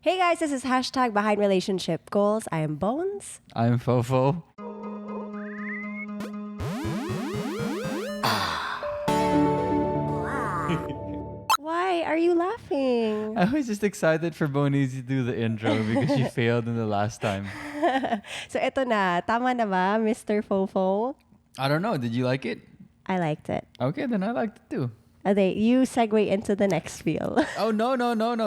Hey guys, this is hashtag Behind Relationship Goals. I am Bones. I'm Fofo. Why are you laughing? I was just excited for Boneezy to do the intro because she failed in the last time. So ito na, tama na ba, Mr. Fofo? I don't know. Did you like it? I liked it. Okay, then I liked it too. Okay, you segue into the next feel. Oh, no.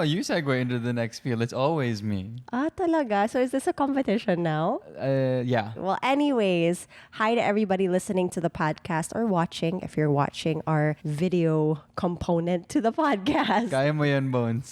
You segue into the next field. It's always me. Talaga? So is this a competition now? Yeah. Well, anyways, hi to everybody listening to the podcast or watching, if you're watching our video component to the podcast. Kaya mo yan, Bones.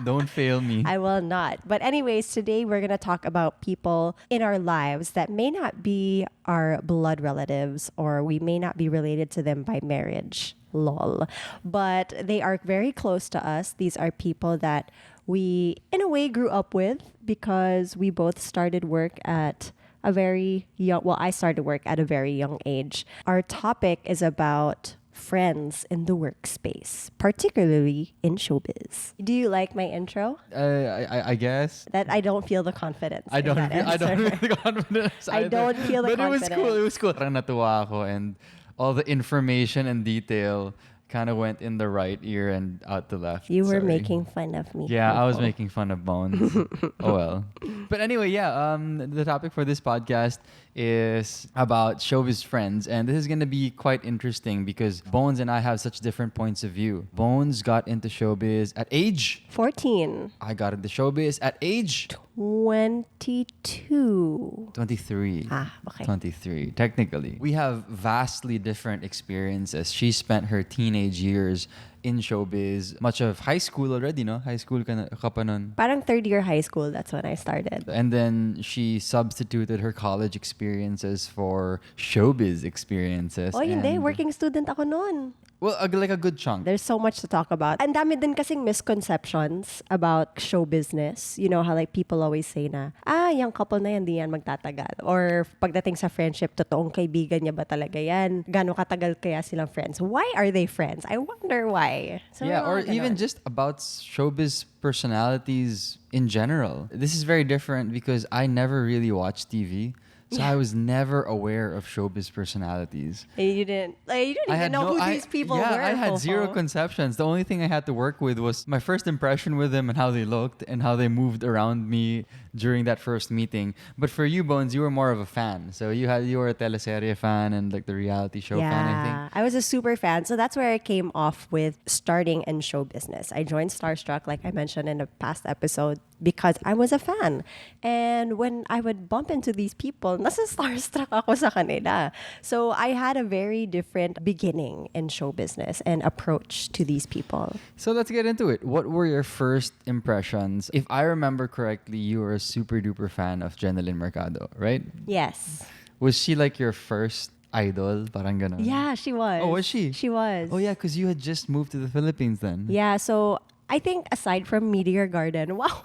Don't fail me. I will not. But anyways, today we're going to talk about people in our lives that may not be our blood relatives or we may not be related to them by marriage. Lol. But they are very close to us. These are people that we, in a way, grew up with because we both started work at a very young, well, I started work at a very young age. Our topic is about friends in the workspace, particularly in showbiz. Do you like my intro? I guess. That I don't feel the confidence. I don't feel the confidence I either. don't feel the but confidence. But it was cool. Parang natuwa ako and all the information and detail kind of went in the right ear and out the left. You were Sorry. making fun of me. Yeah, I was Fofo. making fun of Bones. Oh well. But anyway, yeah, the topic for this podcast is about showbiz friends. And this is going to be quite interesting because Bones and I have such different points of view. Bones got into showbiz at age 14. I got into showbiz at age 22. 23. Okay. 23, technically. We have vastly different experiences. She spent her teenage years in showbiz, much of high school already, no? High school ka pa nun. Parang third year high school, that's when I started. And then she substituted her college experiences for showbiz experiences. Oh, hindi. And- Working student ako noon. Well, like a good chunk. There's so much to talk about. Ang dami din kasing misconceptions about show business. You know how like people always say na, yung couple na yan, di yan magtatagal. Or pagdating sa friendship, totoong kaibigan niya ba talaga yan? Gano'ng katagal kaya silang friends? Why are they friends? I wonder why. So, yeah, or ganon. even just about showbiz personalities in general. This is very different because I never really watched TV. So I was never aware of showbiz personalities. And you didn't even know who these people were. Yeah, I had Fofo. zero conceptions. The only thing I had to work with was my first impression with them and how they looked and how they moved around me during that first meeting. But for you, Bones, you were more of a fan. So you were a teleserye fan and like the reality show fan, I think. I was a super fan. So that's where I came off with starting in show business. I joined Starstruck, like I mentioned in a past episode, because I was a fan. And when I would bump into these people, nasa starstruck ako sa kanila. So I had a very different beginning in show business and approach to these people. So let's get into it. What were your first impressions? If I remember correctly, you were a super duper fan of Jeneline Mercado, right? Yes. Was she like your first idol? Parang ganon. Yeah, she was. Oh, was she? She was. Oh yeah, because you had just moved to the Philippines then. Yeah, so I think aside from Meteor Garden, wow,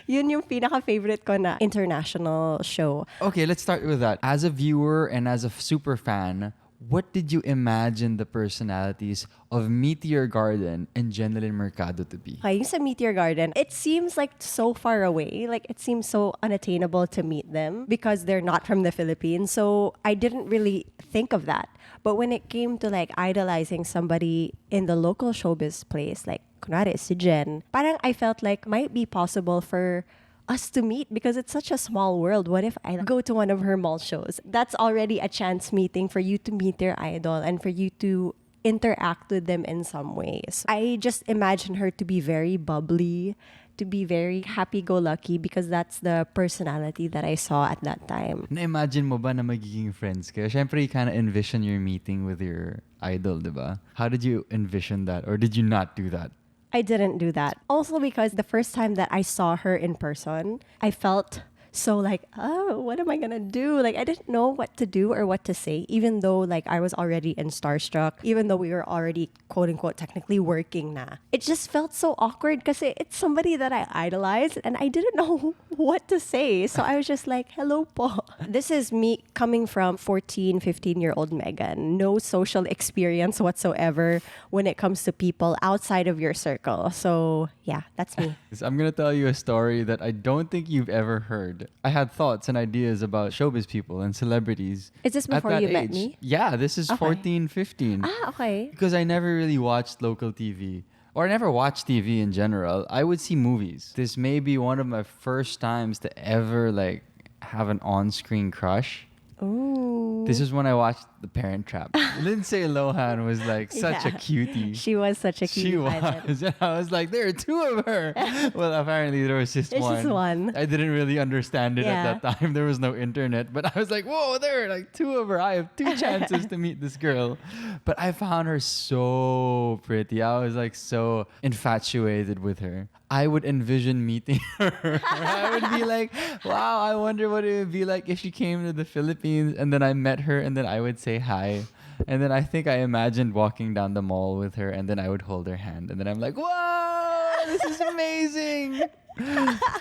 yun yung pinaka-favorite ko na international show. Okay, let's start with that. As a viewer and as a super fan, what did you imagine the personalities of Meteor Garden and Jeneline Mercado to be? Okay, yung sa Meteor Garden, it seems like so far away. Like it seems so unattainable to meet them because they're not from the Philippines. So I didn't really think of that. But when it came to like idolizing somebody in the local showbiz place, like kunwari si Jen, parang I felt like might be possible for us to meet because it's such a small world. What if I go to one of her mall shows? That's already a chance meeting for you to meet their idol and for you to interact with them in some ways. I just imagine her to be very bubbly, to be very happy-go-lucky because that's the personality that I saw at that time. Na-imagine mo ba na magiging friends kayo? Siyempre, you kind of envision your meeting with your idol, diba? How did you envision that? Or did you not do that? I didn't do that. Also because the first time that I saw her in person, I felt So like, oh, what am I gonna do? Like I didn't know what to do or what to say, even though like I was already in starstruck, even though we were already quote unquote technically working na. It just felt so awkward because it's somebody that I idolize and I didn't know what to say. So I was just like, hello po. This is me coming from 14, 15-year-old Megan. No social experience whatsoever when it comes to people outside of your circle. So yeah, that's me. So I'm going to tell you a story that I don't think you've ever heard. I had thoughts and ideas about showbiz people and celebrities. Is this at before that you met age. me? Yeah, this is Okay. 14, 15. Ah, okay. Because I never really watched local TV. Or I never watched TV in general. I would see movies. This may be one of my first times to ever like have an on-screen crush. Ooh. This is when I watched The Parent Trap. Lindsay Lohan was like such a Yeah. cutie. She was such a cute She pilot. was. And I was like, there are two of her. Well, apparently there was just There's one. just one. I didn't really understand it Yeah. at that time. There was no internet. But I was like, whoa, there are like two of her. I have two chances to meet this girl. But I found her so pretty. I was like so infatuated with her. I would envision meeting her. I would be like, wow, I wonder what it would be like if she came to the Philippines and then I met her and then I would say hi. And then I think I imagined walking down the mall with her and then I would hold her hand. And then I'm like, whoa, this is amazing.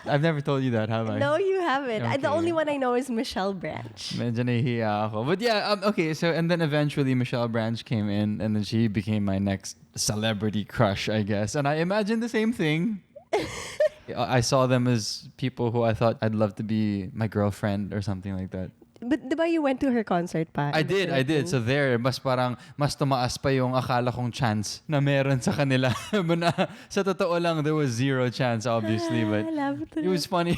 I've never told you that, have I? No, you haven't. The Okay. only one I know is Michelle Branch. Medyo nahihiya ako. But yeah, okay. So, and then eventually Michelle Branch came in and then she became my next celebrity crush, I guess. And I imagined the same thing. I saw them as people who I thought I'd love to be my girlfriend or something like that. But diba you went to her concert pa? I in the did. Philippines? So there, mas tumaas pa yung akala kong chance na meron sa kanila. But sa totoo lang, there was zero chance, obviously. But I love it was funny.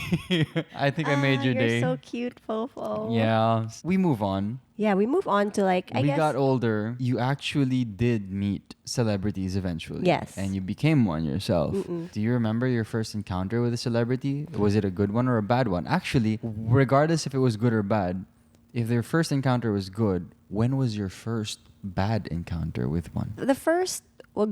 I think I made your you're day. so cute, Fofo. Yeah. We move on. Yeah, we move on to like, I we guess. got older. You actually did meet celebrities eventually. Yes. And you became one yourself. Do you remember your first encounter with a celebrity? Was it a good one or a bad one? Actually, regardless if it was good or bad, if their first encounter was good, when was your first bad encounter with one? The first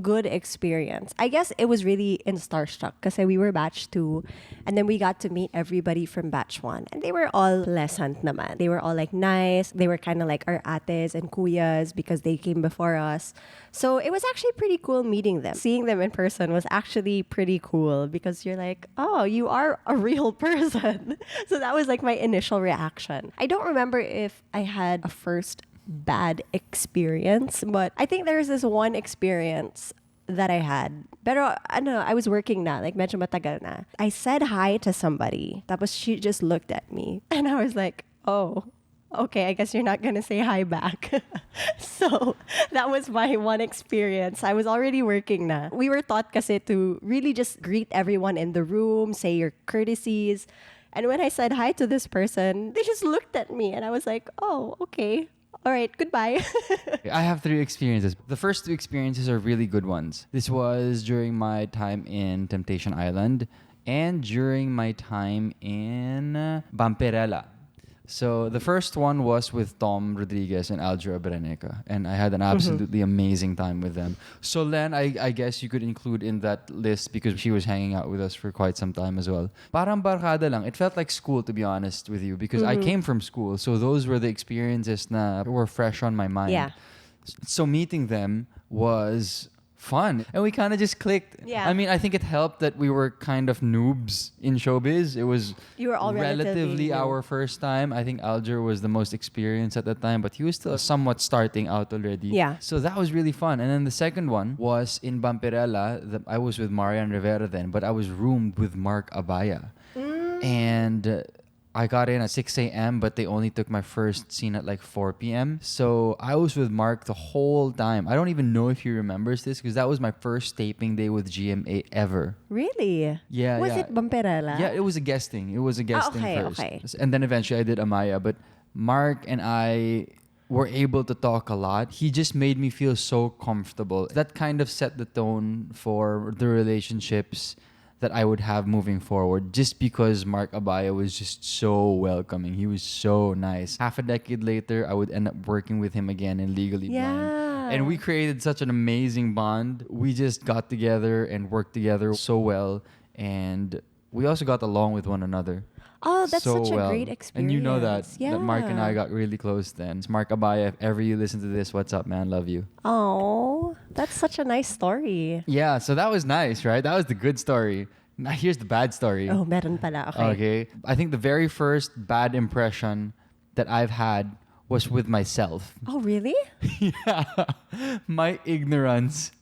good experience, I guess it was really in Starstruck kasi we were batch 2 and then we got to meet everybody from batch 1 and they were all pleasant naman. They were all like nice. They were kind of like our ates and kuyas because they came before us. So it was actually pretty cool meeting them. Seeing them in person was actually pretty cool because you're like, oh, you are a real person. So that was like my initial reaction. I don't remember if I had a first bad experience, but I think there's this one experience that I had. Pero I don't know, I was working na, like medyo matagal na. I said hi to somebody. Tapos she just looked at me and I was like, oh, okay, I guess you're not gonna say hi back. So that was my one experience. I was already working na. We were taught kasi to really just greet everyone in the room, say your courtesies. And when I said hi to this person, they just looked at me and I was like, oh, okay. All right, goodbye. I have 3 experiences. The first 2 experiences are really good ones. This was during my time in Temptation Island and during my time in Vampirella. So the first one was with Tom Rodriguez and Aljo Abreneca, and I had an absolutely amazing time with them. So Len, I guess you could include in that list because she was hanging out with us for quite some time as well. Parang barkada lang. It felt like school, to be honest with you, because I came from school. So those were the experiences na were fresh on my mind. Yeah. So meeting them was fun. And we kind of just clicked. Yeah. I mean, I think it helped that we were kind of noobs in showbiz. It was You were all relatively new. our first time. I think Alger was the most experienced at that time, but he was still somewhat starting out already. Yeah. So that was really fun. And then the second one was in Vampirella. I was with Marian Rivera then, but I was roomed with Mark Abaya. And I got in at 6 a.m., but they only took my first scene at like 4 p.m. So I was with Mark the whole time. I don't even know if he remembers this because that was my first taping day with GMA ever. Really? Yeah, Was yeah. it Vampirella? Yeah, it was a guesting. It was a guesting okay, first. okay. And then eventually I did Amaya. But Mark and I were able to talk a lot. He just made me feel so comfortable. That kind of set the tone for the relationships that I would have moving forward, just because Mark Abaya was just so welcoming. He was so nice. Half a decade later, I would end up working with him again in Legally Blind. Yeah. And we created such an amazing bond. We just got together and worked together so well. And we also got along with one another. Oh, that's so such a well. great experience. And you know that Mark and I Yeah. got really close then. It's Mark Abaya, if ever you listen to this, what's up, man? Love you. Oh, that's such a nice story. Yeah, so that was nice, right? That was the good story. Now here's the bad story. Oh, meron pala. Okay. Okay. I think the very first bad impression that I've had was with myself. Oh, really? Yeah. My ignorance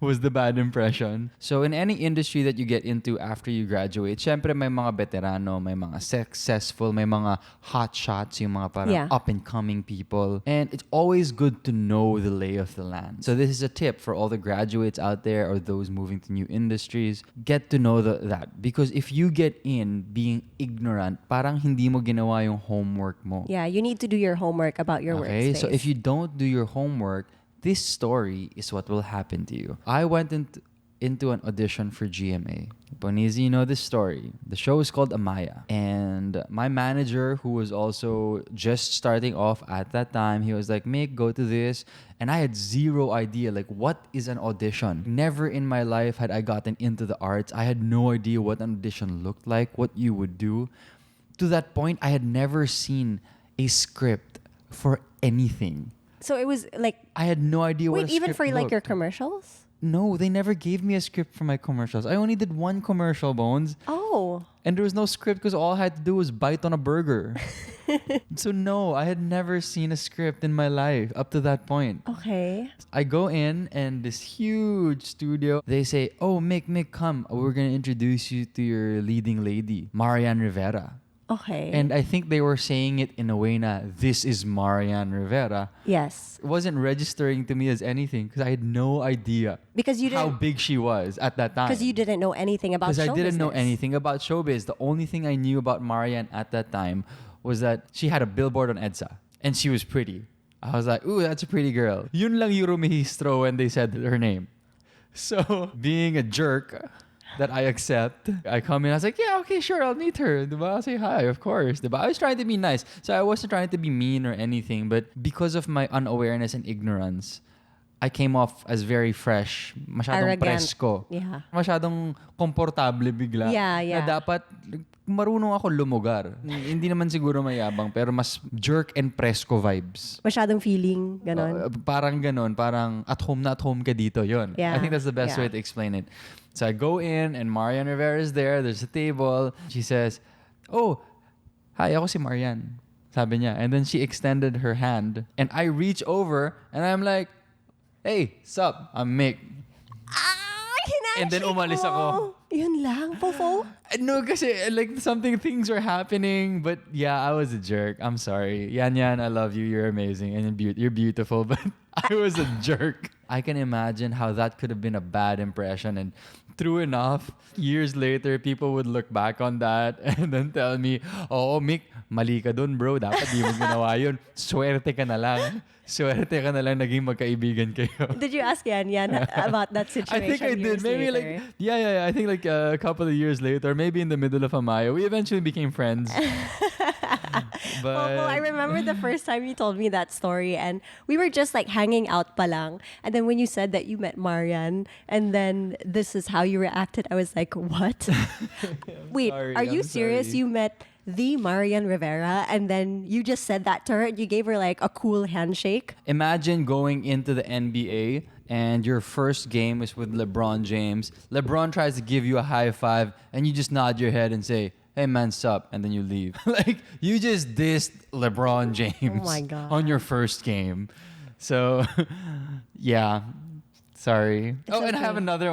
was the bad impression. So in any industry that you get into after you graduate, syempre may mga veterano, may mga successful, may mga hot shots, yung mga parang Yeah. up and coming people. And it's always good to know the lay of the land. So this is a tip for all the graduates out there or those moving to new industries. Get to know that. Because if you get in being ignorant, parang hindi mo ginawa yung homework mo. Yeah, you need to do your homework about your Okay, workspace. so if you don't do your homework, this story is what will happen to you. I went into an audition for GMA. Boneezy, you know this story. The show is called Amaya. And my manager, who was also just starting off at that time, he was like, Mick, go to this. And I had zero idea, like, what is an audition? Never in my life had I gotten into the arts. I had no idea what an audition looked like, what you would do. To that point, I had never seen a script for anything. So it was like, I had no idea what wait, a even script for like your looked. commercials? No, they never gave me a script for my commercials. I only did one commercial, Bones. Oh. And there was no script because all I had to do was bite on a burger. So no, I had never seen a script in my life up to that point. Okay. I go in and this huge studio, they say, oh, Mick, come. We're going to introduce you to your leading lady, Marian Rivera. Okay. And I think they were saying it in a way na, this is Marian Rivera. yes. It wasn't registering to me as anything because I had no idea Because you how didn't big she was at that time. because you didn't know anything about Because I show didn't know business. anything about showbiz. The only thing I knew about Marian at that time was that she had a billboard on EDSA and she was pretty. I was like, ooh, that's a pretty girl. Yun lang yung rumihistro when they said her name. So, being a jerk that I accept, I come in, I was like, yeah, okay, sure, I'll meet her. Diba? I'll say hi, of course. Diba? I was trying to be nice. So I wasn't trying to be mean or anything, but because of my unawareness and ignorance, I came off as very fresh, masyadong Arrogant. presko. Yeah. Masyadong komportable bigla. Yeah, yeah. Na dapat marunong ako lumugar. Hindi naman siguro mayabang, pero mas jerk and presko vibes. Masyadong feeling, ganon. Parang ganon, parang at home na at home ka dito, yon. Yeah, I think that's the best yeah. way to explain it. So I go in and Marian Rivera is there. There's a table. She says, oh, hi, ako si Marian. Sabi niya. And then she extended her hand. And I reach over and I'm like, hey, sup? I'm Mick. And then umalis ako. Yun lang, Fofo. No, kasi like things were happening, but yeah, I was a jerk. I'm sorry. Yan, I love you. You're amazing and you're beautiful, but I was a jerk. I can imagine how that could have been a bad impression, and true enough, years later, people would look back on that and then tell me, oh, Mick, mali ka dun, bro. Dapat di mo ginawa yun. Swerte ka na lang. Swerte ka na lang naging magkaibigan kayo. Did you ask Yan about that I situation? think I did. years Maybe later? like yeah. I think like a couple of years later, maybe in the middle of Amaya, we eventually became friends. But Well, I remember the first time you told me that story, and we were just like hanging out pa lang. And then when you said that you met Marian, and then this is how you reacted, I was like, what? Wait, sorry, are you I'm serious? sorry. You met the Marian Rivera, and then you just said that to her, and you gave her like a cool handshake? imagine going into the NBA and your first game is with LeBron James. LeBron tries to give you a high five, and you just nod your head and say, hey man, sup, and then you leave. Like, you just dissed LeBron James Oh my God. on your first game. So, yeah. Sorry. And I have okay. another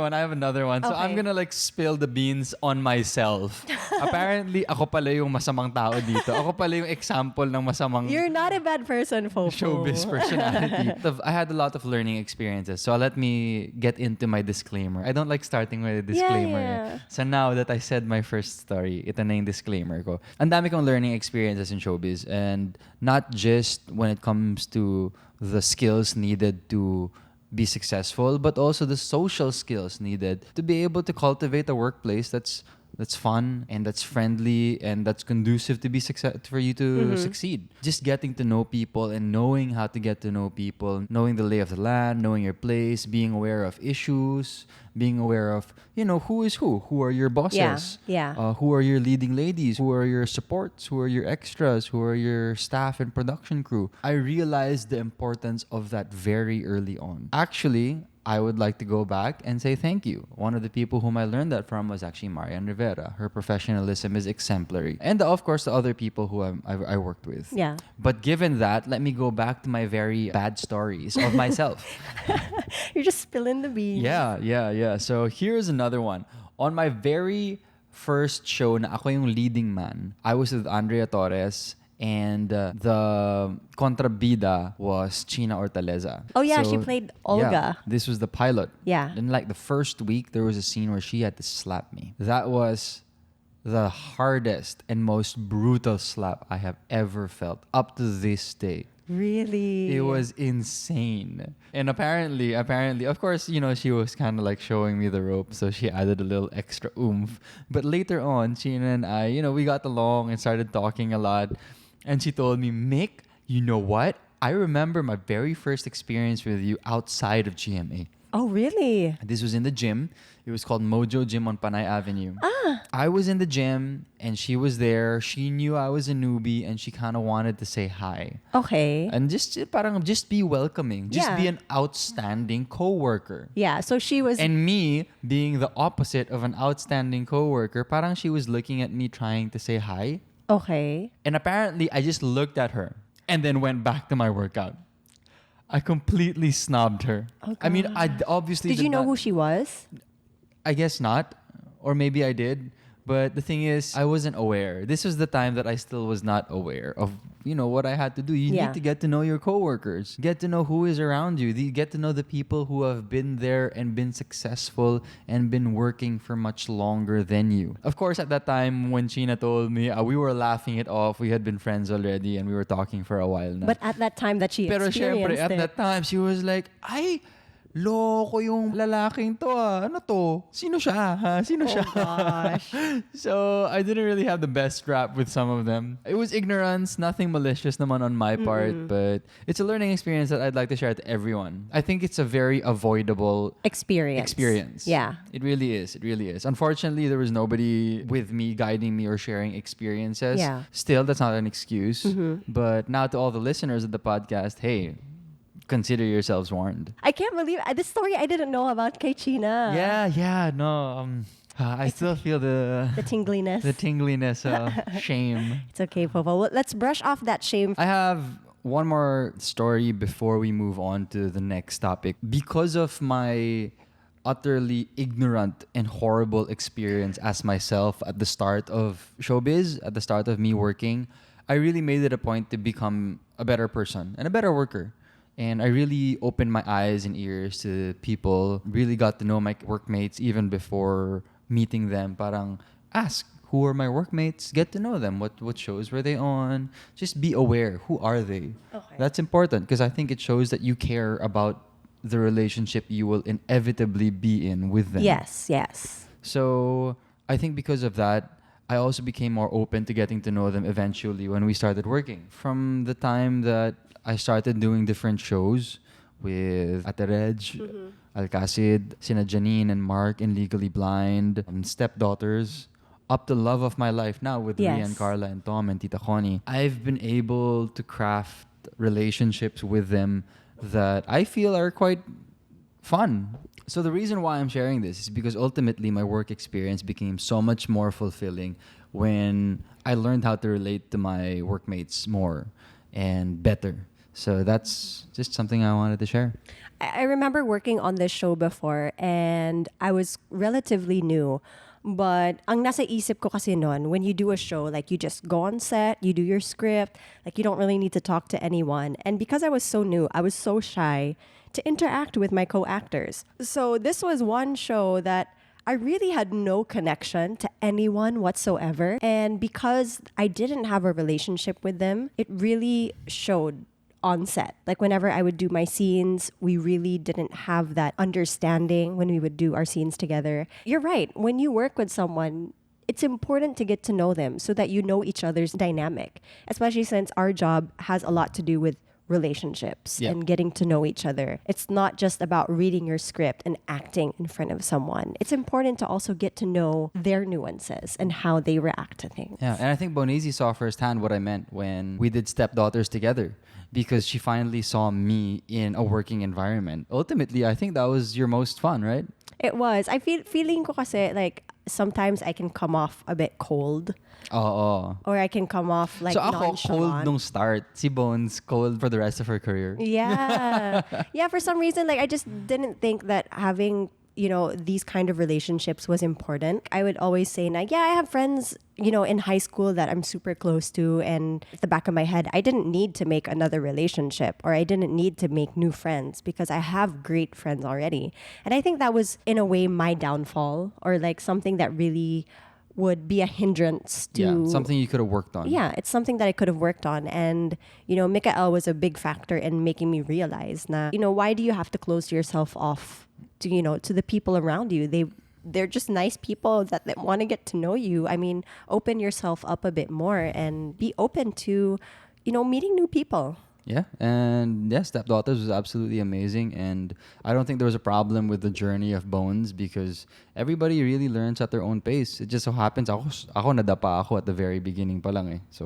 one. So I'm Okay. gonna like spill the beans on myself. Apparently, ako pala yung masamang tao dito. Ako pala yung example ng masamang You're not a bad person, Fofo. showbiz personality. I had a lot of learning experiences. So let me get into my disclaimer. I don't like starting with a disclaimer. yeah. So now that I said my first story, ito na yung disclaimer ko. Ang dami kong learning experiences in showbiz, and not just when it comes to the skills needed to be successful, but also the social skills needed to be able to cultivate a workplace that's that's fun, and that's friendly, and that's conducive to be success for you to succeed. Just getting to know people and knowing how to get to know people, knowing the lay of the land, knowing your place, being aware of issues, being aware of, who is who are your bosses, who are your leading ladies, who are your supports, who are your extras, who are your staff and production crew. I realized the importance of that very early on. Actually, I would like to go back and say thank you. One of the people whom I learned that from was actually Marian Rivera. Her professionalism is exemplary. And of course, the other people who I worked with. Yeah. But given that, let me go back to my very bad stories of myself. You're just spilling the beans. Yeah. So here's another one. On my very first show na ako yung leading man, I was with Andrea Torres, and the contrabida was China Hortaleza. Oh yeah, she played Olga. Yeah, this was the pilot. Yeah. And like the first week, there was a scene where she had to slap me. That was the hardest and most brutal slap I have ever felt up to this day. Really? It was insane. And apparently, of course, she was kind of like showing me the rope, so she added a little extra oomph. But later on, China and I, we got along and started talking a lot. And she told me, Mick, you know what? I remember my very first experience with you outside of GMA. Oh, really? This was in the gym. It was called Mojo Gym on Panay Avenue. I was in the gym and she was there. She knew I was a newbie and she kind of wanted to say hi. Okay. And just be welcoming. Just be an outstanding coworker. Yeah, so she was... And me being the opposite of an outstanding coworker, parang she was looking at me trying to say hi. Okay. And apparently, I just looked at her and then went back to my workout. I completely snubbed her. Oh, I mean, I obviously did you know not, who she was? I guess not. Or maybe I did. But the thing is, I wasn't aware. This was the time that I still was not aware of, what I had to do. You need to get to know your coworkers. Get to know who is around you. Get to know the people who have been there and been successful and been working for much longer than you. Of course, at that time, when China told me, we were laughing it off. We had been friends already and we were talking for a while now. But at that time that she Pero experienced syempre, at that time, she was like, loko yung lalaking to Ano to? Sino siya? Ha? Sino siya? Gosh. So, I didn't really have the best rap with some of them. It was ignorance, nothing malicious naman on my part, but it's a learning experience that I'd like to share to everyone. I think it's a very avoidable experience. Yeah. It really is. Unfortunately, there was nobody with me guiding me or sharing experiences. Yeah. Still, that's not an excuse. But now to all the listeners of the podcast, hey, consider yourselves warned. I can't believe this story I didn't know about kay China. I still feel the tingliness. The tingliness of shame. It's okay, Popo. Well, let's brush off that shame. I have one more story before we move on to the next topic. Because of my utterly ignorant and horrible experience as myself at the start of showbiz, at the start of me working, I really made it a point to become a better person and a better worker. And I really opened my eyes and ears to people, really got to know my workmates even before meeting them. Parang ask, who are my workmates? Get to know them. What shows were they on? Just be aware. Who are they? Okay. That's important because I think it shows that you care about the relationship you will inevitably be in with them. Yes. So I think because of that, I also became more open to getting to know them eventually when we started working. From the time that I started doing different shows with Ate Reg, Alcacid, Sina Janine and Mark in Legally Blind, Stepdaughters, up to Love of My Life now with Rian, Carla, and Tom and Tita Connie. I've been able to craft relationships with them that I feel are quite fun. So the reason why I'm sharing this is because ultimately my work experience became so much more fulfilling when I learned how to relate to my workmates more and better. So that's just something I wanted to share. I remember working on this show before and I was relatively new. But ang nasa isip ko kasi noon, when you do a show, like you just go on set, you do your script, like you don't really need to talk to anyone. And because I was so new, I was so shy to interact with my co-actors. So this was one show that I really had no connection to anyone whatsoever. And because I didn't have a relationship with them, it really showed on set. Like whenever I would do my scenes, we really didn't have that understanding when we would do our scenes together. You're right. When you work with someone, it's important to get to know them so that you know each other's dynamic, especially since our job has a lot to do with relationships Yeah. and getting to know each other. It's not just about reading your script and acting in front of someone. It's important to also get to know their nuances and how they react to things. Yeah, and I think Boneezy saw firsthand what I meant when we did Stepdaughters together, because she finally saw me in a working environment. Ultimately, I think that was your most fun, right? It was. I feeling ko kasi like sometimes I can come off a bit cold Oo. or I can come off like So ako, cold nonchalant. nung start. Si Bones, cold for the rest of her career. Yeah. Yeah, for some reason, like I just didn't think that having, these kind of relationships was important. I would always say, like, yeah, I have friends, in high school that I'm super close to. And at the back of my head, I didn't need to make another relationship or I didn't need to make new friends because I have great friends already. And I think that was, in a way, my downfall or like something that really would be a hindrance to Yeah, something you could have worked on. yeah, it's something that I could have worked on. And, Mikael was a big factor in making me realize na, why do you have to close yourself off to the people around you? They're just nice people that want to get to know you. I mean, open yourself up a bit more and be open to, meeting new people. Yeah, and yeah, Stepdaughters was absolutely amazing, and I don't think there was a problem with the journey of Bones because everybody really learns at their own pace. It just so happens ako nadapa ako at the very beginning pa lang eh. So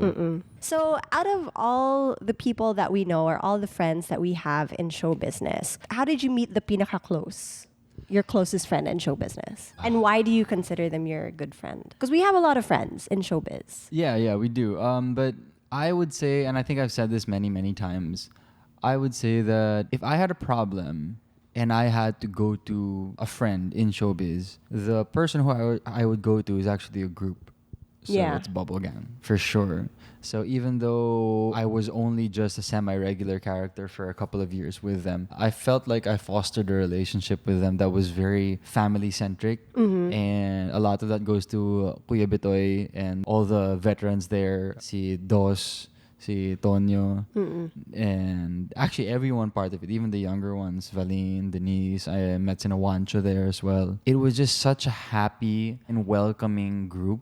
So, out of all the people that we know or all the friends that we have in show business, how did you meet the pinaka-close? Your closest friend in show business? And why do you consider them your good friend? Because we have a lot of friends in showbiz. yeah, we do. But I would say, and I think I've said this many, many times, I would say that if I had a problem and I had to go to a friend in showbiz, the person who I would go to is actually a group. So Yeah. it's Bubble Gang, for sure. So even though I was only just a semi-regular character for a couple of years with them, I felt like I fostered a relationship with them that was very family-centric. And a lot of that goes to Kuya Bitoy and all the veterans there, si Dos, si Tonyo, and actually everyone part of it, even the younger ones, Valine, Denise, I met Sina Wancho there as well. It was just such a happy and welcoming group.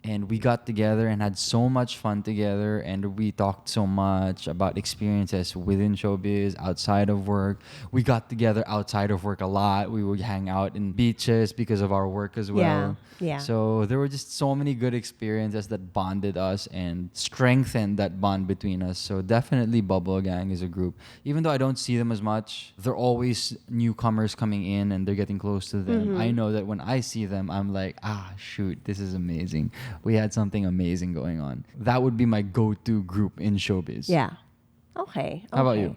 And we got together and had so much fun together, and we talked so much about experiences within showbiz, outside of work. We got together outside of work a lot. We would hang out in beaches because of our work as well. Yeah. So there were just so many good experiences that bonded us and strengthened that bond between us. So definitely Bubble Gang is a group. Even though I don't see them as much, they're always newcomers coming in and they're getting close to them. I know that when I see them, I'm like, shoot, this is amazing. We had something amazing going on. That would be my go-to group in showbiz. Yeah. Okay. How about you?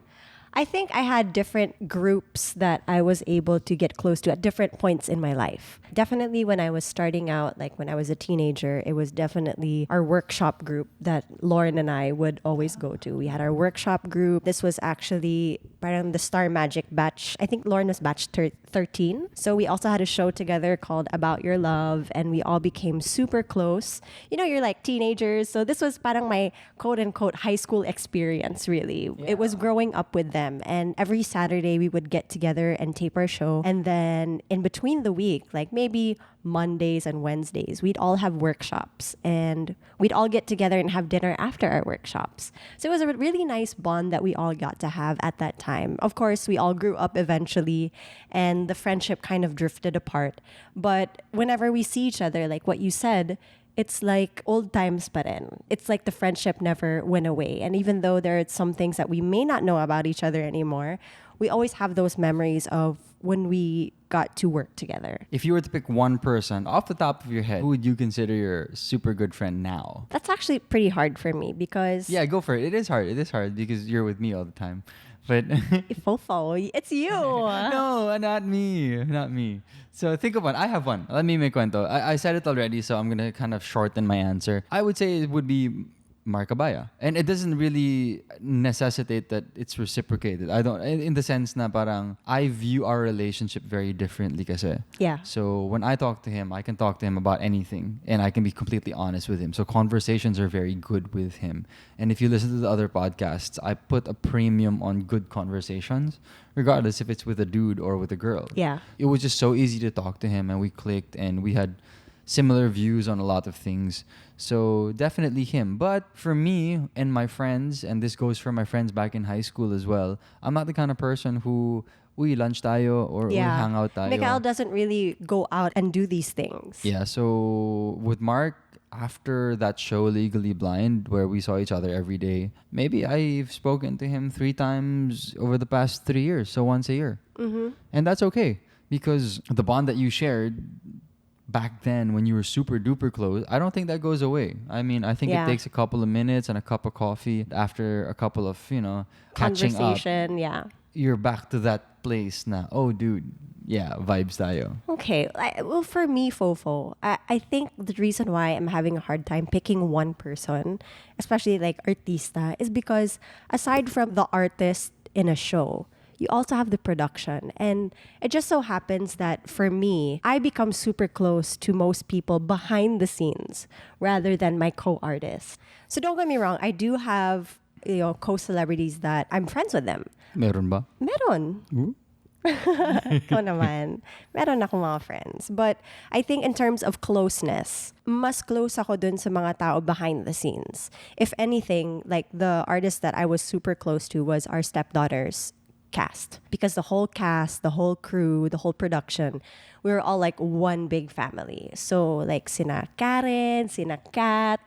I think I had different groups that I was able to get close to at different points in my life. Definitely when I was starting out, like when I was a teenager, it was definitely our workshop group that Lauren and I would always go to. We had our workshop group. This was actually parang the Star Magic batch. I think Lauren was batch 13. So we also had a show together called About Your Love, and we all became super close. You're like teenagers. So this was parang my quote unquote high school experience, really. It was growing up with them. And every Saturday we would get together and tape our show. And then in between the week, like maybe Mondays and Wednesdays, we'd all have workshops and we'd all get together and have dinner after our workshops. So it was a really nice bond that we all got to have at that time. Of course, we all grew up eventually and the friendship kind of drifted apart. But whenever we see each other, like what you said, it's like old times pa rin. It's like the friendship never went away. And even though there are some things that we may not know about each other anymore, we always have those memories of when we got to work together. If you were to pick one person off the top of your head, who would you consider your super good friend now? That's actually pretty hard for me because Yeah, go for it. It is hard. It is hard because you're with me all the time. But Fofo, it's you. no, not me. Not me. So think of one. I have one. Let me make cuento. I said it already, so I'm going to kind of shorten my answer. I would say it would be Mark Abaya. And it doesn't really necessitate that it's reciprocated. I don't, in the sense na parang I view our relationship very differently kasi. Yeah. So when I talk to him, I can talk to him about anything and I can be completely honest with him. So conversations are very good with him. And if you listen to the other podcasts, I put a premium on good conversations, regardless if it's with a dude or with a girl. Yeah. It was just so easy to talk to him and we clicked and we had similar views on a lot of things. So definitely him. But for me and my friends, and this goes for my friends back in high school as well, I'm not the kind of person who, uy, lunch tayo or uy, Yeah. hang out tayo. Mikael doesn't really go out and do these things. Yeah, so with Mark, after that show Legally Blind, where we saw each other every day, maybe I've spoken to him 3 times over the past 3 years, so once a year. Mm-hmm. And that's okay because the bond that you shared back then when you were super duper close, I don't think that goes away. I mean, I think it takes a couple of minutes and a cup of coffee after a couple of, catching up. Conversation, yeah. You're back to that place na, oh, dude, yeah, vibes tayo. Okay. Well, for me, Fofo, I think the reason why I'm having a hard time picking one person, especially like artista, is because aside from the artist in a show, you also have the production. And it just so happens that for me, I become super close to most people behind the scenes rather than my co-artists. So don't get me wrong, I do have, co-celebrities that I'm friends with them. Meron ba? Meron. Ikaw naman. Meron akong mga friends. But I think in terms of closeness, mas close ako dun sa mga tao behind the scenes. If anything, like the artist that I was super close to was our stepdaughter's cast. Because the whole cast, the whole crew, the whole production, we were all like one big family. So like sina Karen, sina Kat,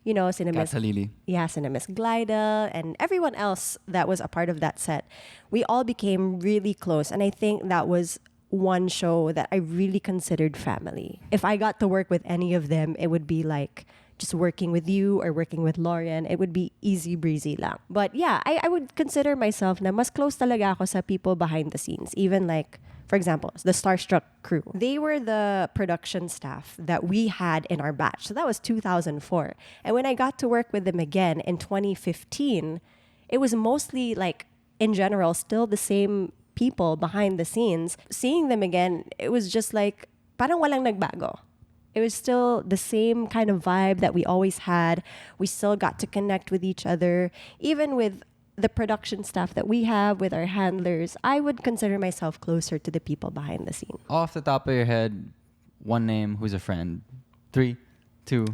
sina Kat Miss Halili. Yeah, sina Miss Glida and everyone else that was a part of that set. We all became really close, and I think that was one show that I really considered family. If I got to work with any of them, it would be like just working with you or working with Lauren. It would be easy breezy lang. But yeah, I would consider myself na mas close talaga ako sa people behind the scenes. Even like, for example, the Starstruck crew. They were the production staff that we had in our batch. So that was 2004. And when I got to work with them again in 2015, it was mostly like, in general, still the same people behind the scenes. Seeing them again, it was just like, parang walang nagbago. It was still the same kind of vibe that we always had. We still got to connect with each other. Even with the production staff that we have, with our handlers, I would consider myself closer to the people behind the scene. Off the top of your head, one name who's a friend. 3, 2,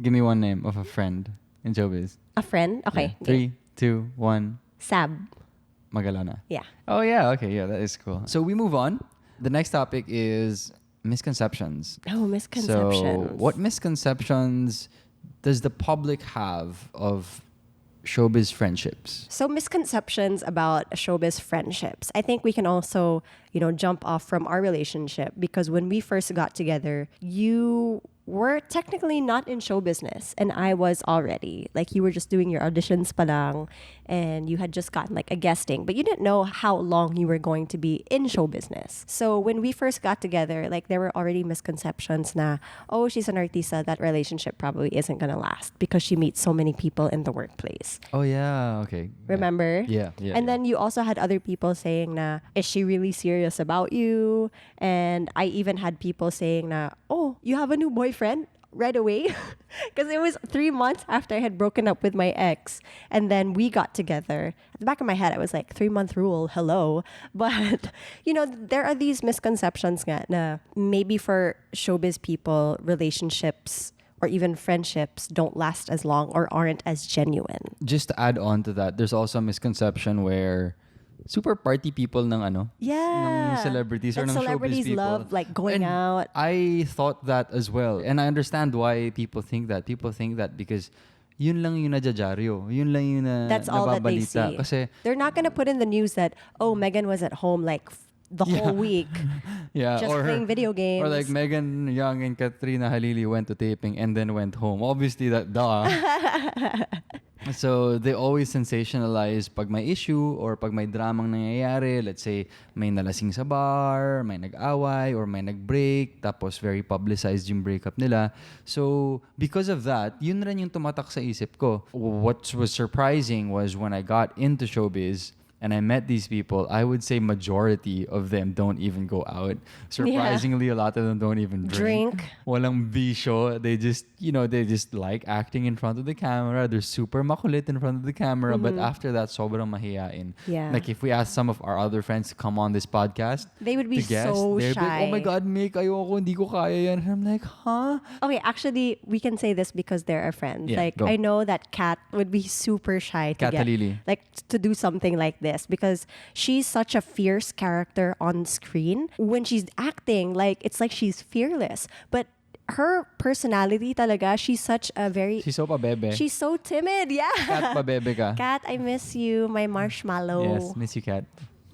give me one name of a friend in showbiz. A friend? Okay. Yeah. 3, 2, 1. Sab. Magalana. Yeah. Oh, yeah. Okay. Yeah, that is cool. So we move on. The next topic is misconceptions. Oh, misconceptions. So what misconceptions does the public have of showbiz friendships? So misconceptions about showbiz friendships. I think we can also, jump off from our relationship because when we first got together, you were technically not in show business and I was already. Like you were just doing your auditions pa lang and you had just gotten like a guesting, but you didn't know how long you were going to be in show business. So when we first got together, like there were already misconceptions na, oh, she's an artista, that relationship probably isn't gonna last because she meets so many people in the workplace. Oh, yeah. Okay. Remember? Yeah. And then you also had other people saying na, is she really serious about you? And I even had people saying na, oh, you have a new boyfriend right away? Because it was 3 months after I had broken up with my ex. And then we got together. At the back of my head, I was like, 3-month rule, hello. But, there are these misconceptions nga na maybe for showbiz people, relationships or even friendships don't last as long or aren't as genuine. Just to add on to that, there's also a misconception where super party people ng Yeah. ng celebrities or Like ng showbiz celebrities people. love like going And out. I thought that as well. And I understand why people think that. People think that because yun lang yung najajaryo. Yun lang yung That's all that they nababalita. see. Kasi, They're not going to put in the news that, oh, Megan was at home like the whole week yeah, just playing video games. Or like Megan Young and Katrina Halili went to taping and then went home. Obviously, that duh. So they always sensationalize pag may issue or pag may dramang nangyayari. Let's say may nalasing sa bar, may nag-away or may nag-break, tapos very publicized yung breakup nila. So because of that, yun rin yung tumatak sa isip ko. What was surprising was when I got into showbiz and I met these people, I would say majority of them don't even go out. Surprisingly, a lot of them don't even drink. Walang bisyo. They just, they just like acting in front of the camera. They're super makulit in front of the camera. But after that, sobrang mahiyain. Yeah. Like if we ask some of our other friends to come on this podcast, they would be to guest, so they'd shy. be like, oh my God, Mick, ayoko, hindi ko kaya yan. And I'm like, huh? Okay, actually, we can say this because they're our friends. Yeah, like, go. I know that Kat would be super shy to Kat Halili. to do something like this because she's such a fierce character on screen. When she's acting, it's like she's fearless. But her personality talaga, she's such a very... She's so pabebe. She's so timid, yeah. Kat pabebe ka. Kat, I miss you, my marshmallow. Yes, miss you, Kat.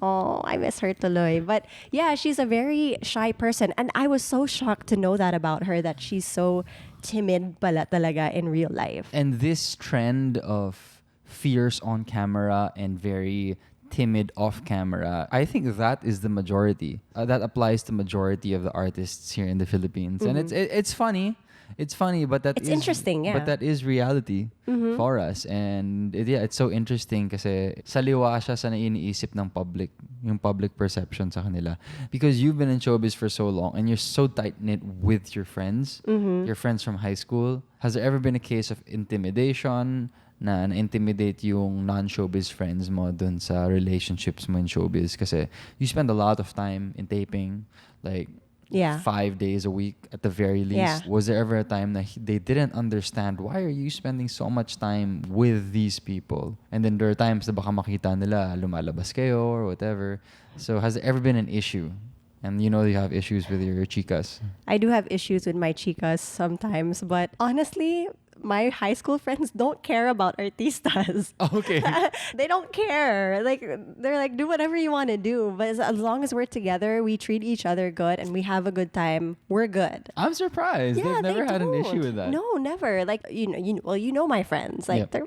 Oh, I miss her tuloy. But yeah, she's a very shy person. And I was so shocked to know that about her, that she's so timid pala talaga in real life. And this trend of fierce on camera and very timid off camera, I think that is the majority. That applies to majority of the artists here in the Philippines. And it's funny. It's funny, but it's interesting, yeah. But that is reality for us. And it's so interesting kasi saliwa siya sa naiiniisip ng public, yung public perception sa kanila. Because you've been in showbiz for so long and you're so tight-knit with your friends, your friends from high school. Has there ever been a case of intimidation na intimidate yung non-showbiz friends mo dun sa relationships mo in showbiz? Kasi you spend a lot of time in taping, 5 days a week at the very least. Yeah. Was there ever a time that they didn't understand why are you spending so much time with these people? And then there are times na baka makita nila lumalabas kayo or whatever. So has there ever been an issue? And you have issues with your chicas. I do have issues with my chicas sometimes, but honestly, my high school friends don't care about artistas. Okay. They don't care. They're like, do whatever you want to do. But as long as we're together, we treat each other good and we have a good time, we're good. I'm surprised. Yeah, They've never had an issue with that. No, never. You know my friends. Yep. They're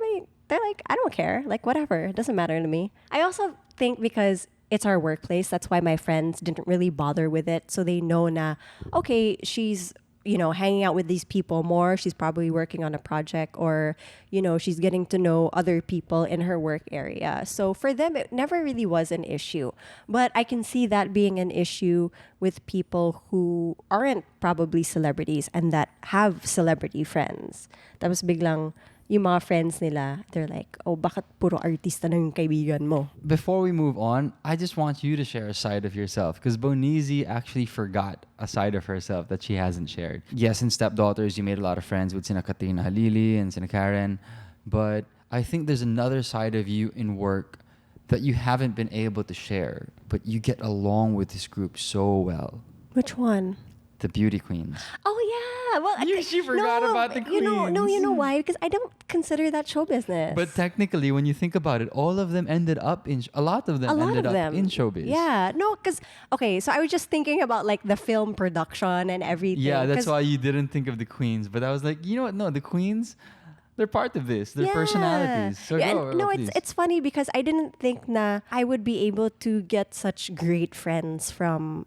like, I don't care. Whatever. It doesn't matter to me. I also think because it's our workplace, that's why my friends didn't really bother with it. So they know na, okay, she's hanging out with these people more. She's probably working on a project or, she's getting to know other people in her work area. So for them, it never really was an issue. But I can see that being an issue with people who aren't probably celebrities and that have celebrity friends. Tapos biglang, yung mga friends nila, they're like, oh, bakit puro artista na yung kaibigan mo? Before we move on, I just want you to share a side of yourself because Boneezy actually forgot a side of herself that she hasn't shared. Yes, in Stepdaughters, you made a lot of friends with sina Katrina Halili and sina Karen, but I think there's another side of you in work that you haven't been able to share, but you get along with this group so well. Which one? The beauty queens. Oh yeah, well She forgot about the queens. You know why? Because I don't consider that show business. But technically, when you think about it, all of them ended up in a lot of them ended up in showbiz. Yeah, no, because so I was just thinking about the film production and everything. Yeah, that's why you didn't think of the queens. But I was like, you know what? No, the queens, they're part of this. They're personalities. So it's funny because I didn't think na I would be able to get such great friends from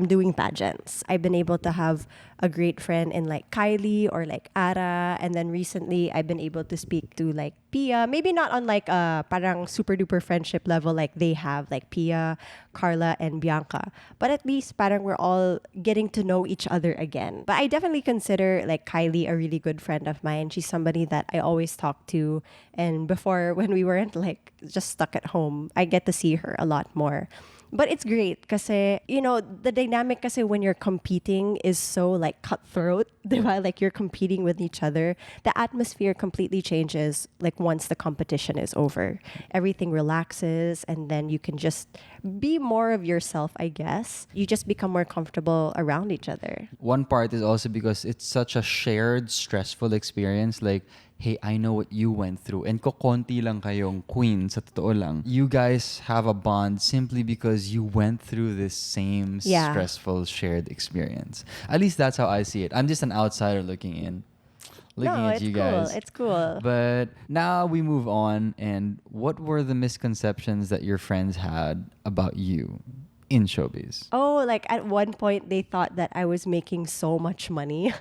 doing pageants. I've been able to have a great friend in Kylie or Ara, and then recently I've been able to speak to Pia, maybe not on a parang super duper friendship level like they have, Pia, Carla, and Bianca, but at least parang we're all getting to know each other again. But I definitely consider Kylie a really good friend of mine. She's somebody that I always talk to, and before when we weren't just stuck at home, I get to see her a lot more. But it's great kasi, the dynamic kasi when you're competing is so cutthroat, diba? You're competing with each other. The atmosphere completely changes once the competition is over. Everything relaxes and then you can just be more of yourself, I guess. You just become more comfortable around each other. One part is also because it's such a shared stressful experience. Hey, I know what you went through. And kokonti lang kayong queen, sa totoo lang. You guys have a bond simply because you went through this same stressful shared experience. At least that's how I see it. I'm just an outsider looking in. At you guys. It's cool. But now we move on. And what were the misconceptions that your friends had about you in showbiz? Oh, at one point they thought that I was making so much money.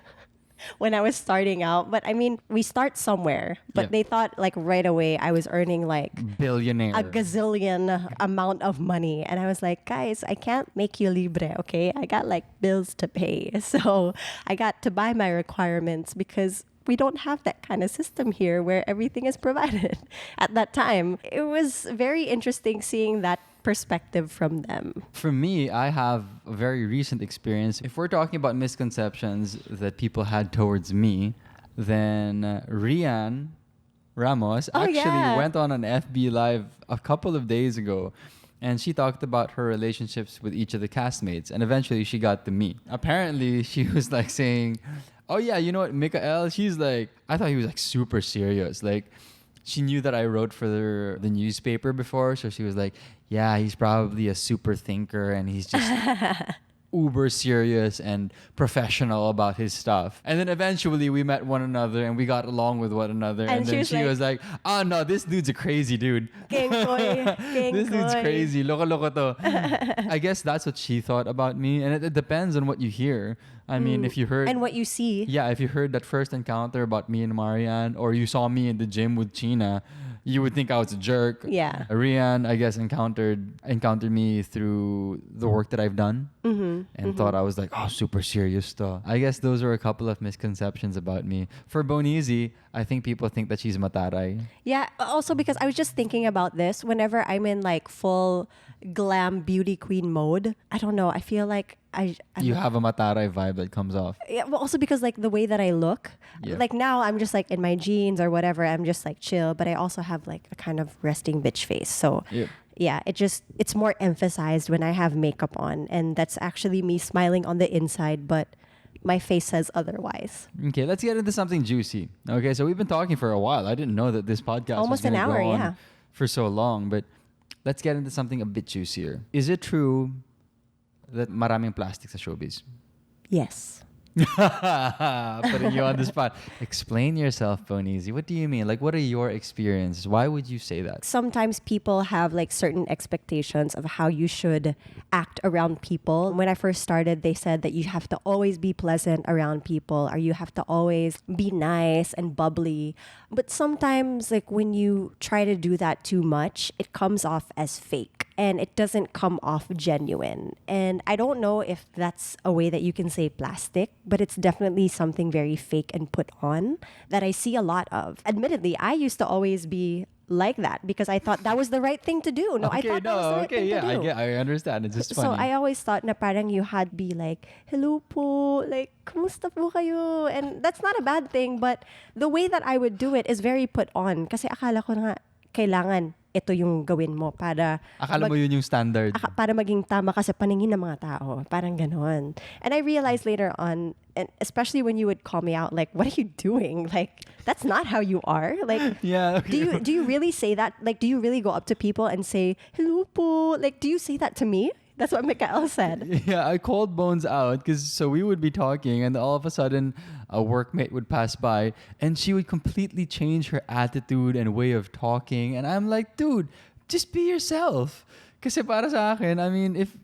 when I was starting out. But I mean, we start somewhere. But Yeah. they thought like right away I was earning like Billionaire. a gazillion amount of money. And I was like, guys, I can't make you libre, okay? I got like bills to pay. So I got to buy my requirements because we don't have that kind of system here where everything is provided at that time. It was very interesting seeing that perspective from them. For me, I have a very recent experience. If we're talking about misconceptions that people had towards me, then Rian Ramos Oh, actually yeah. went on an FB Live a couple of days ago. And she talked about her relationships with each of the castmates. And eventually she got to me. Apparently, she was like saying, oh yeah, you know what, Mikael, she's like, I thought he was like super serious. Like, she knew that I wrote for the newspaper before. So she was like, yeah, he's probably a super thinker and he's just uber serious and professional about his stuff. And then eventually we met one another and we got along with one another. And then she was like, oh no, this dude's a crazy dude. Kengkoy, This dude's kengkoy. crazy. Loko to. I guess that's what she thought about me. And it depends on what you hear. I mean, if you heard... And what you see. Yeah, if you heard that first encounter about me and Marianne, or you saw me in the gym with China, you would think I was a jerk. Yeah. Rian, I guess, encountered me through the work that I've done and thought I was like, oh, super serious though. I guess those are a couple of misconceptions about me. For Boneezy, I think people think that she's mataray. Yeah, also because I was just thinking about this whenever I'm in like full glam beauty queen mode. I don't know. I feel like You have a mataray vibe that comes off. yeah, well, also because like the way that I look, Yeah. like now I'm just like in my jeans or whatever. I'm just like chill, but I also have like a kind of resting bitch face. So Yep. yeah, it's more emphasized when I have makeup on, and that's actually me smiling on the inside, but my face says otherwise. Okay, let's get into something juicy. Okay, so we've been talking for a while. I didn't know that this podcast Almost was an gonna hour, go on yeah. for so long, but let's get into something a bit juicier. Is it true that maraming plastic sa showbiz? Yes. Putting you on the spot. Explain yourself, Boneezy. What do you mean? Like, what are your experiences? Why would you say that? Sometimes people have like certain expectations of how you should act around people. When I first started, they said that you have to always be pleasant around people, or you have to always be nice and bubbly. But sometimes, like when you try to do that too much, it comes off as fake and it doesn't come off genuine. And I don't know if that's a way that you can say plastic, but it's definitely something very fake and put on that I see a lot of. Admittedly, I used to always be like that because I thought that was the right thing to do. I thought that was the right thing to do. I understand. It's just funny. So I always thought na parang you had to be like, hello po, like, kumusta po kayo? And that's not a bad thing, but the way that I would do it is very put on. Kasi akala ko nga, kailangan ito yung gawin mo para Akala mo yun yung standard. para maging tama ka sa paningin ng mga tao. Parang ganon. And I realized later on, and especially when you would call me out, like, what are you doing? Like, that's not how you are. Like, Yeah. do you really say that? Like, do you really go up to people and say, hello po? Like, do you say that to me? That's what Mikael said. Yeah, I called Bones out because so we would be talking and all of a sudden a workmate would pass by and she would completely change her attitude and way of talking. And I'm like, dude, just be yourself. Kasi para sa akin, I mean, if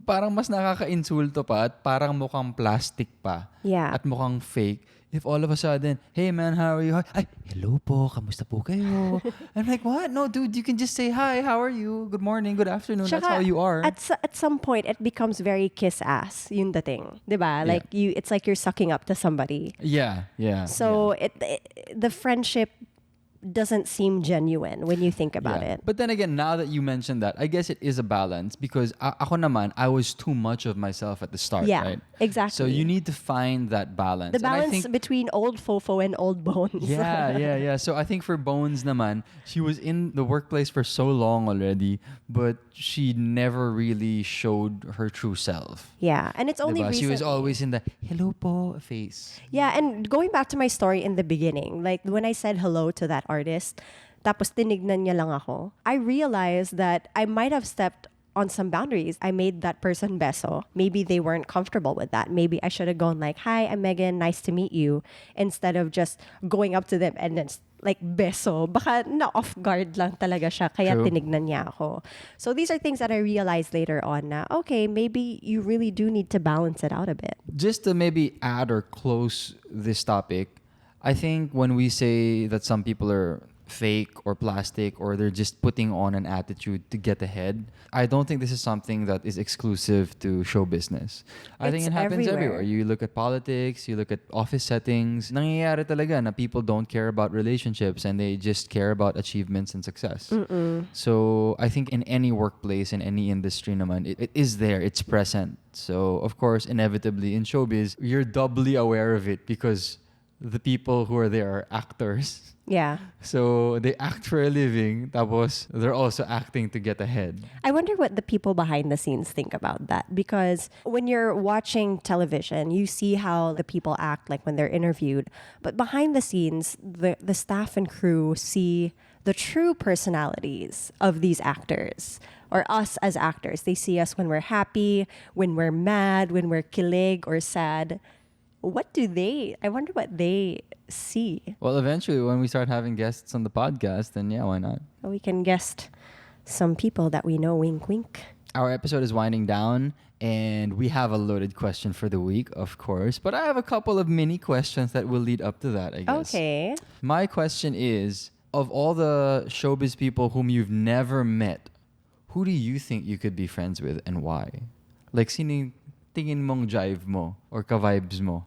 parang mas nakaka-insulto pa at parang mukhang plastic pa Yeah. at mukhang fake. If all of a sudden, hey man, how are you? Ay, hello po, kamusta po kayo? I'm like, what? No, dude, you can just say, hi, how are you? Good morning, good afternoon. That's how you are. At some point, it becomes very kiss-ass. Yun the thing. Diba? Like, it's like you're sucking up to somebody. Yeah. So the friendship doesn't seem genuine when you think about it. But then again, now that you mentioned that, I guess it is a balance because ako naman, I was too much of myself at the start, Yeah, right? exactly. So you need to find that balance. The And I balance think, between old fofo and old bones. yeah. So I think for Bones naman, she was in the workplace for so long already, but she never really showed her true self. Yeah, and it's only Diba? She was recently. always in the hello po face. Yeah, and going back to my story in the beginning, like when I said hello to that artist, tapos tinignan niya lang ako, I realized that I might have stepped on some boundaries. I made that person beso. Maybe they weren't comfortable with that. Maybe I should have gone like, "Hi, I'm Megan. Nice to meet you," instead of just going up to them and then like beso. Baka na off guard lang talaga siya, kaya True. tinignan niya ako. So these are things that I realized later on na, okay, maybe you really do need to balance it out a bit. Just to maybe add or close this topic, I think when we say that some people are fake or plastic or they're just putting on an attitude to get ahead, I don't think this is something that is exclusive to show business. I think It's it happens everywhere. everywhere. You look at politics, you look at office settings, nangyayari talaga na people don't care about relationships and they just care about achievements and success. So I think in any workplace, in any industry naman, it is there, it's present. So of course, inevitably in showbiz, you're doubly aware of it because the people who are there are actors. Yeah. So they act for a living, tapos they're also acting to get ahead. I wonder what the people behind the scenes think about that, because when you're watching television, you see how the people act like when they're interviewed, but behind the scenes, the staff and crew see the true personalities of these actors or us as actors. They see us when we're happy, when we're mad, when we're kilig or sad. I wonder what they see. Well, eventually, when we start having guests on the podcast, then yeah, why not? We can guest some people that we know, wink, wink. Our episode is winding down, and we have a loaded question for the week, of course. But I have a couple of mini questions that will lead up to that, I guess. Okay. My question is, of all the showbiz people whom you've never met, who do you think you could be friends with and why? Like, sino tingin mong jive mo or ka-vibes mo?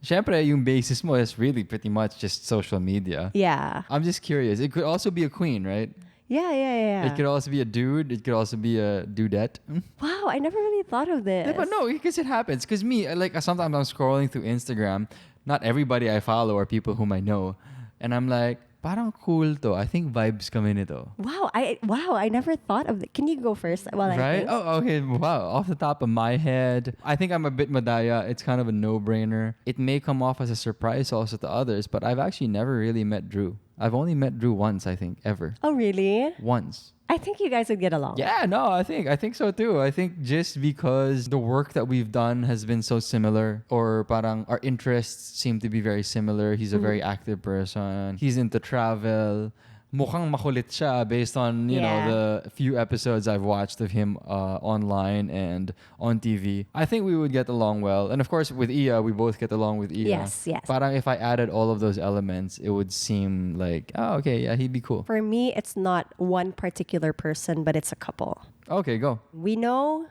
Siyempre, yung basis mo is really pretty much just social media. Yeah. I'm just curious. It could also be a queen, right? Yeah. It could also be a dude. It could also be a dudette. Wow, I never really thought of this. Yeah, but no, because it happens. Because me, like, sometimes I'm scrolling through Instagram. Not everybody I follow are people whom I know. And I'm like, parang cool to. I think vibes kami nito. Wow, I never thought of it. Can you go first while I Right? think? Oh, okay. Wow. Off the top of my head, I think I'm a bit madaya. It's kind of a no-brainer. It may come off as a surprise also to others, but I've actually never really met Drew. I've only met Drew once, I think, ever. Oh, really? Once. I think you guys would get along. Yeah, no, I think so too. I think just because the work that we've done has been so similar, or parang our interests seem to be very similar. He's a very active person. He's into travel. Mukhang makulit siya based on, you know, the few episodes I've watched of him online and on TV. I think we would get along well. And of course, with Iya, we both get along with Iya. Yes. Parang if I added all of those elements, it would seem like, oh, okay, yeah, he'd be cool. For me, it's not one particular person, but it's a couple. Okay, go. We know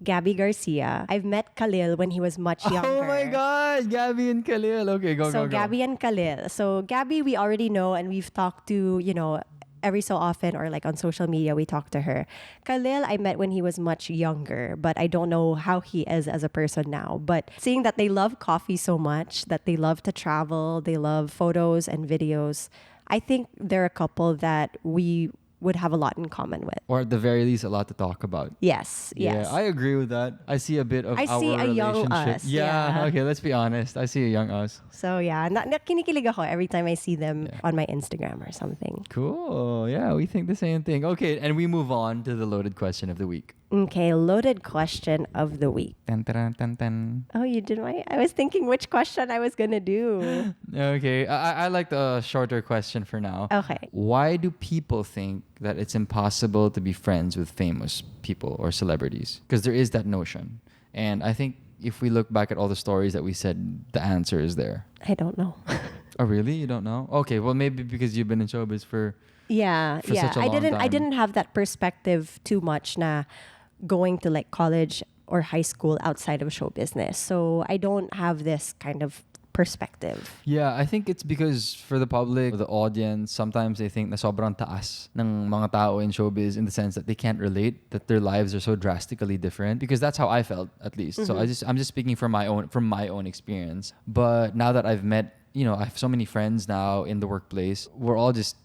Gabby Garcia. I've met Khalil when he was much younger. Oh my God, Gabby and Khalil. Okay, go. Gabby and Khalil. So Gabby, we already know and we've talked to, every so often or like on social media, we talk to her. Khalil, I met when he was much younger, but I don't know how he is as a person now. But seeing that they love coffee so much, that they love to travel, they love photos and videos, I think they're a couple that we would have a lot in common with. Or at the very least, a lot to talk about. Yes. Yeah, I agree with that. I see a bit of I our see a young relationship. us, Yeah, yeah. okay, let's be honest. I see a young us. So yeah, kinikilig ako every time I see them on my Instagram or something. Cool. Yeah, we think the same thing. Okay, and we move on to the loaded question of the week. Okay, loaded question of the week. Tan, tan, tan, tan. Oh, you did I was thinking which question I was gonna do. Okay, I like the shorter question for now. Okay. Why do people think that it's impossible to be friends with famous people or celebrities? Because there is that notion. And I think if we look back at all the stories that we said, the answer is there. I don't know. Oh, really? You don't know? Okay, well, maybe because you've been in showbiz for such a long time. I didn't have that perspective too much na going to like college or high school outside of show business. So I don't have this kind of perspective. Yeah, I think it's because for the public, the audience, sometimes they think na sobrang taas ng mga tao in showbiz in the sense that they can't relate, that their lives are so drastically different. Because that's how I felt, at least. So I'm just speaking from my own experience. But now that I've met, I have so many friends now in the workplace. We're all just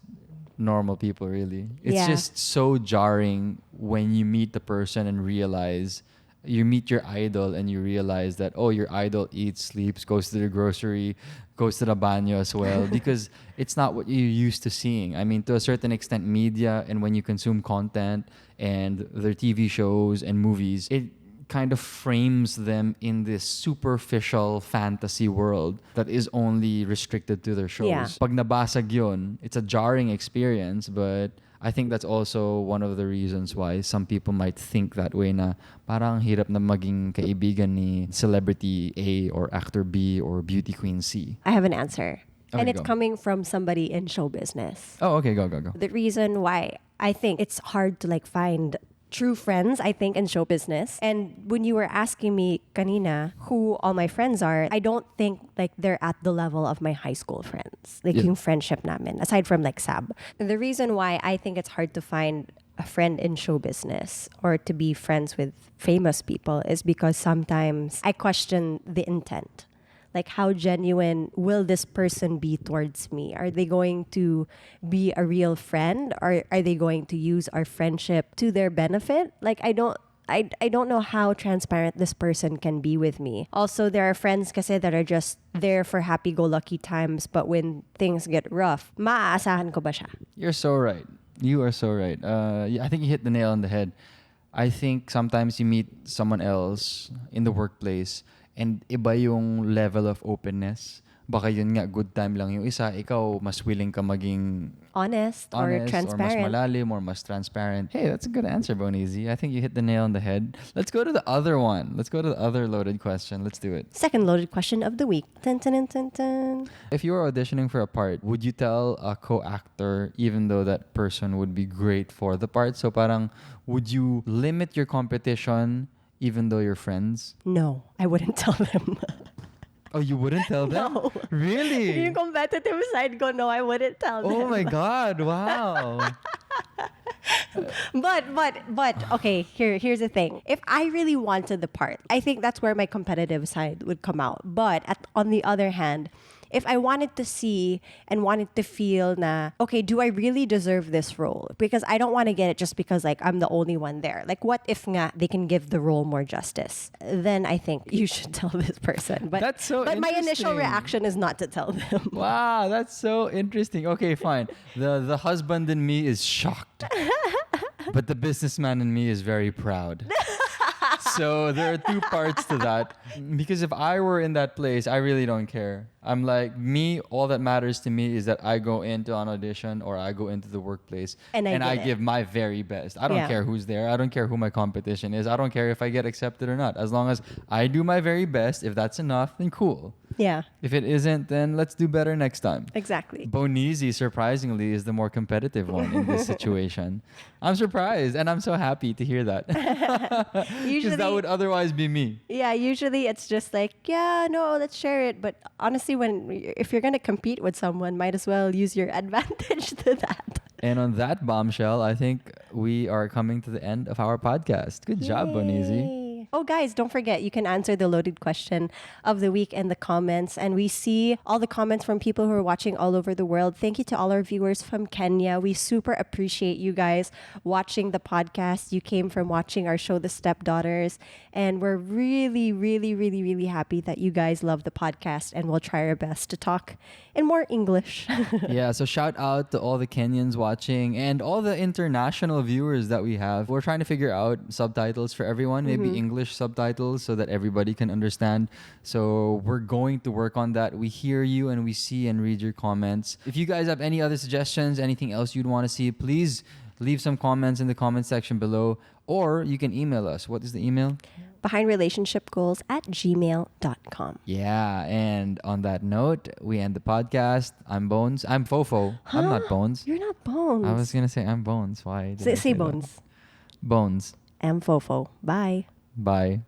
normal people, really. It's just so jarring when you meet the person and realize you meet your idol and you realize that, oh, your idol eats, sleeps, goes to the grocery, goes to the banyo as well, because it's not what you're used to seeing. I mean, to a certain extent, media and when you consume content and their TV shows and movies, it kind of frames them in this superficial fantasy world that is only restricted to their shows. Yeah. Pag nabasag yun, it's a jarring experience, but I think that's also one of the reasons why some people might think that way na parang hirap na maging kaibigan ni celebrity A or actor B or beauty queen C. I have an answer. Okay, And it's go. coming from somebody in show business. Oh, okay, go. The reason why I think it's hard to like find true friends, I think, in show business. And when you were asking me kanina who all my friends are, I don't think like they're at the level of my high school friends. Like Yeah. yung friendship namin, aside from like Sab. And the reason why I think it's hard to find a friend in show business or to be friends with famous people is because sometimes I question the intent. Like, how genuine will this person be towards me? Are they going to be a real friend, or are they going to use our friendship to their benefit? Like, I don't know how transparent this person can be with me. Also, there are friends kasi that are just there for happy-go-lucky times, but when things get rough, maaasahan ko ba siya? You're so right. You are so right. I think you hit the nail on the head. I think sometimes you meet someone else in the workplace and iba yung level of openness. Baka yun nga, good time lang yung isa. Ikaw, mas willing ka maging Honest or honest, or mas transparent. malalim, or mas transparent. Hey, that's a good answer, Boneezy. I think you hit the nail on the head. Let's go to the other one. Let's go to the other loaded question. Let's do it. Second loaded question of the week. Dun, dun, dun, dun, dun. If you were auditioning for a part, would you tell a co-actor even though that person would be great for the part? So parang, would you limit your competition even though you're friends? No, I wouldn't tell them. Oh, you wouldn't tell them? No. Really? Yung competitive side ko, no, I wouldn't tell them. Oh my God, wow. But okay, here's the thing. If I really wanted the part, I think that's where my competitive side would come out. But on the other hand, if I wanted to see and wanted to feel na, okay, do I really deserve this role? Because I don't want to get it just because like I'm the only one there. Like what if nga they can give the role more justice? Then I think you should tell this person. But That's so But my initial interesting. reaction is not to tell them. Wow, that's so interesting. Okay, fine. The husband in me is shocked. But the businessman in me is very proud. So there are two parts to that. Because if I were in that place, I really don't care. I'm like, me, all that matters to me is that I go into an audition or I go into the workplace And I get it. give my very best. I don't Yeah. care who's there. I don't care who my competition is. I don't care if I get accepted or not. As long as I do my very best, if that's enough, then cool. Yeah, If it isn't, then let's do better next time. exactly. Boneezy, surprisingly, is the more competitive one in this situation. I'm surprised, and I'm so happy to hear that. Because Usually, that would otherwise be me. yeah, usually it's just like, yeah, no, let's share it. But honestly, if you're gonna compete with someone, might as well use your advantage to that. And on that bombshell, I think we are coming to the end of our podcast. Good job, Boneezy. Yay. Oh, guys, don't forget, you can answer the loaded question of the week in the comments. And we see all the comments from people who are watching all over the world. Thank you to all our viewers from Kenya. We super appreciate you guys watching the podcast. You came from watching our show, The Stepdaughters. And we're really, really, really, really happy that you guys love the podcast. And we'll try our best to talk in more English. Yeah, so shout out to all the Kenyans watching and all the international viewers that we have. We're trying to figure out subtitles for everyone, maybe English subtitles so that everybody can understand. So we're going to work on that. We hear you and we see and read your comments. If you guys have any other suggestions, anything else you'd want to see, please leave some comments in the comment section below, or you can email us. What is the email? BehindRelationshipGoals@gmail.com. Yeah, and on that note, we end the podcast. I'm Bones. I'm Fofo. I'm not Bones. You're not Bones. I was gonna say I'm Bones. Why? did I Say that? Bones. Bones. I'm Fofo. Bye. Bye.